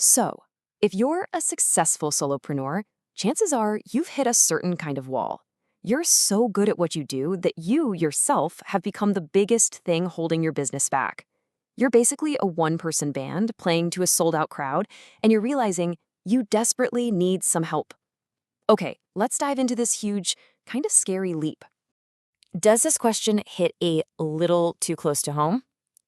So, if you're a successful solopreneur, chances are you've hit a certain kind of wall. You're so good at what you do that you yourself have become the biggest thing holding your business back. You're basically a one-person band playing to a sold-out crowd, and you're realizing you desperately need some help. Okay, let's dive into this huge, kind of scary leap. Does this question hit a little too close to home?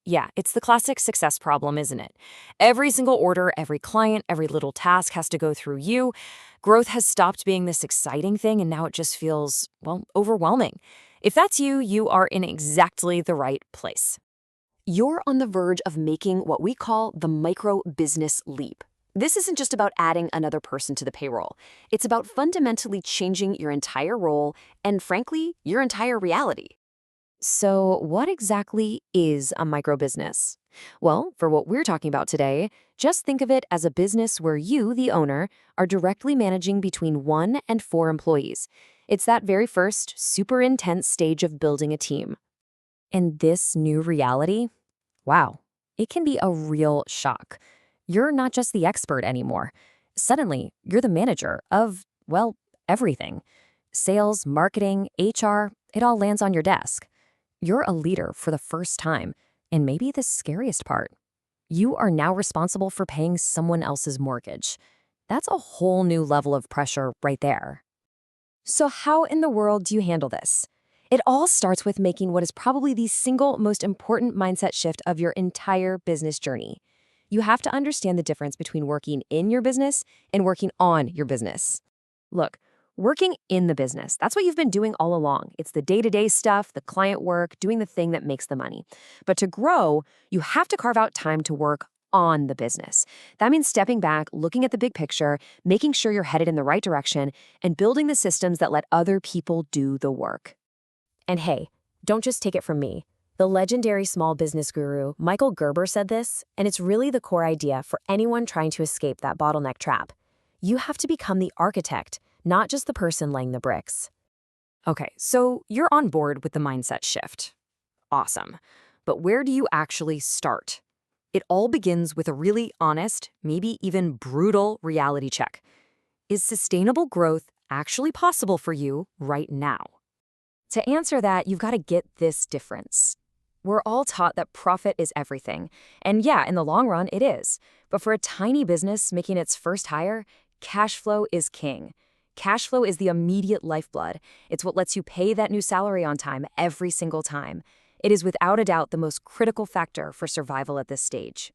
Yeah, it's the classic success problem, isn't it? Every single order, every client, every little task has to go through you. Growth has stopped being this exciting thing, and now it just feels, well, overwhelming. If that's you, you are in exactly the right place. You're on the verge of making what we call the micro business leap. This isn't just about adding another person to the payroll. It's about fundamentally changing your entire role and, frankly, your entire reality. So, what exactly is a micro business? Well, for what we're talking about today, just think of it as a business where you, the owner, are directly managing between 1 and 4 employees. It's that very first, super intense stage of building a team. And this new reality, wow, it can be a real shock. You're not just the expert anymore. Suddenly, you're the manager of, well, everything. Sales, marketing, HR, it all lands on your desk. You're a leader for the first time, and maybe the scariest part. You are now responsible for paying someone else's mortgage. That's a whole new level of pressure right there. So how in the world do you handle this? It all starts with making what is probably the single most important mindset shift of your entire business journey. You have to understand the difference between working in your business and working on your business. Look, working in the business, that's what you've been doing all along. It's the day-to-day stuff, the client work, doing the thing that makes the money. But to grow, you have to carve out time to work on the business. That means stepping back, looking at the big picture, making sure you're headed in the right direction, and building the systems that let other people do the work. And hey, don't just take it from me. The legendary small business guru, Michael Gerber, said this, and it's really the core idea for anyone trying to escape that bottleneck trap. You have to become the architect, not just the person laying the bricks. Okay, so you're on board with the mindset shift. Awesome. But where do you actually start? It all begins with a really honest, maybe even brutal reality check. Is sustainable growth actually possible for you right now? To answer that, you've got to get this difference. We're all taught that profit is everything. And yeah, in the long run, it is. But for a tiny business making its first hire, cash flow is king. Cash flow is the immediate lifeblood. It's what lets you pay that new salary on time every single time. It is without a doubt the most critical factor for survival at this stage.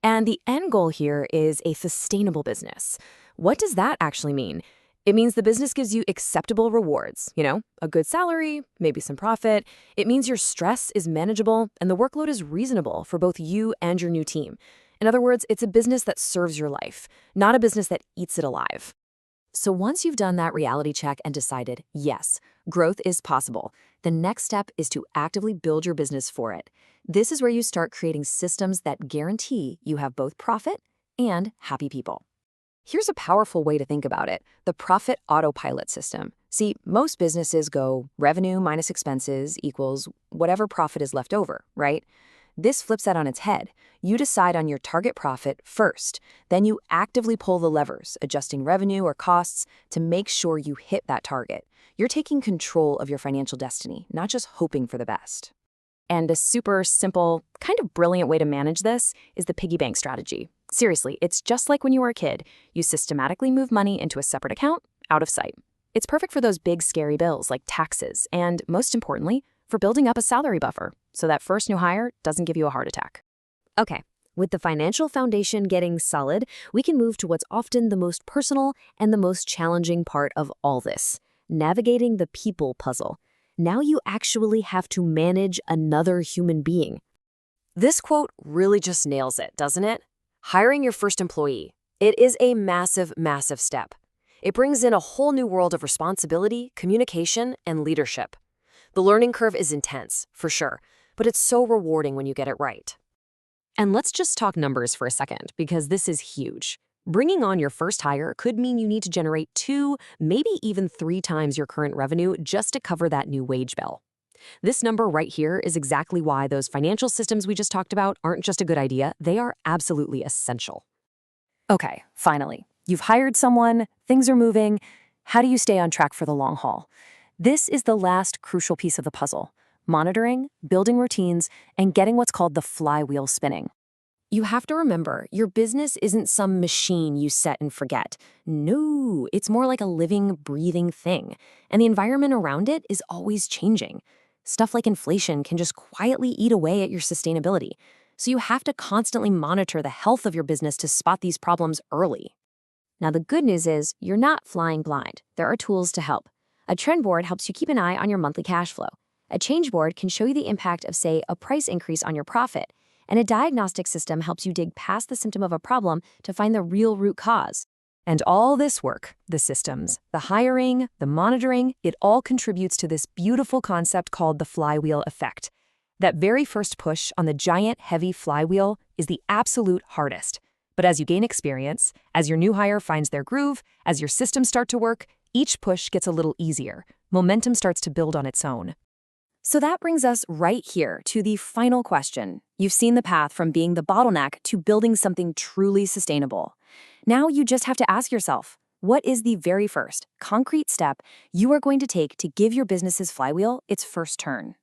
And the end goal here is a sustainable business. What does that actually mean? It means the business gives you acceptable rewards, a good salary, maybe some profit. It means your stress is manageable and the workload is reasonable for both you and your new team. In other words, it's a business that serves your life, not a business that eats it alive. So once you've done that reality check and decided, yes, growth is possible, the next step is to actively build your business for it. This is where you start creating systems that guarantee you have both profit and happy people. Here's a powerful way to think about it, the profit autopilot system. See, most businesses go revenue minus expenses equals whatever profit is left over, right? This flips that on its head. You decide on your target profit first. Then you actively pull the levers, adjusting revenue or costs to make sure you hit that target. You're taking control of your financial destiny, not just hoping for the best. And a super simple, kind of brilliant way to manage this is the piggy bank strategy. Seriously, it's just like when you were a kid. You systematically move money into a separate account, out of sight. It's perfect for those big, scary bills like taxes, and most importantly, for building up a salary buffer so that first new hire doesn't give you a heart attack. Okay, with the financial foundation getting solid, we can move to what's often the most personal and the most challenging part of all this, navigating the people puzzle. Now you actually have to manage another human being. This quote really just nails it, doesn't it? Hiring your first employee. It is a massive, massive step. It brings in a whole new world of responsibility, communication, and leadership. The learning curve is intense, for sure, but it's so rewarding when you get it right. And let's just talk numbers for a second, because this is huge. Bringing on your first hire could mean you need to generate 2, maybe even 3 times your current revenue just to cover that new wage bill. This number right here is exactly why those financial systems we just talked about aren't just a good idea, they are absolutely essential. Okay, finally. You've hired someone, things are moving. How do you stay on track for the long haul? This is the last crucial piece of the puzzle: monitoring, building routines, and getting what's called the flywheel spinning. You have to remember, your business isn't some machine you set and forget. No, it's more like a living, breathing thing. And the environment around it is always changing. Stuff like inflation can just quietly eat away at your sustainability. So you have to constantly monitor the health of your business to spot these problems early. Now, the good news is you're not flying blind. There are tools to help. A trend board helps you keep an eye on your monthly cash flow. A change board can show you the impact of, say, a price increase on your profit. And a diagnostic system helps you dig past the symptom of a problem to find the real root cause. And all this work, the systems, the hiring, the monitoring, it all contributes to this beautiful concept called the flywheel effect. That very first push on the giant, heavy flywheel is the absolute hardest. But as you gain experience, as your new hire finds their groove, as your systems start to work, each push gets a little easier. Momentum starts to build on its own. So that brings us right here to the final question. You've seen the path from being the bottleneck to building something truly sustainable. Now you just have to ask yourself, what is the very first concrete step you are going to take to give your business's flywheel its first turn?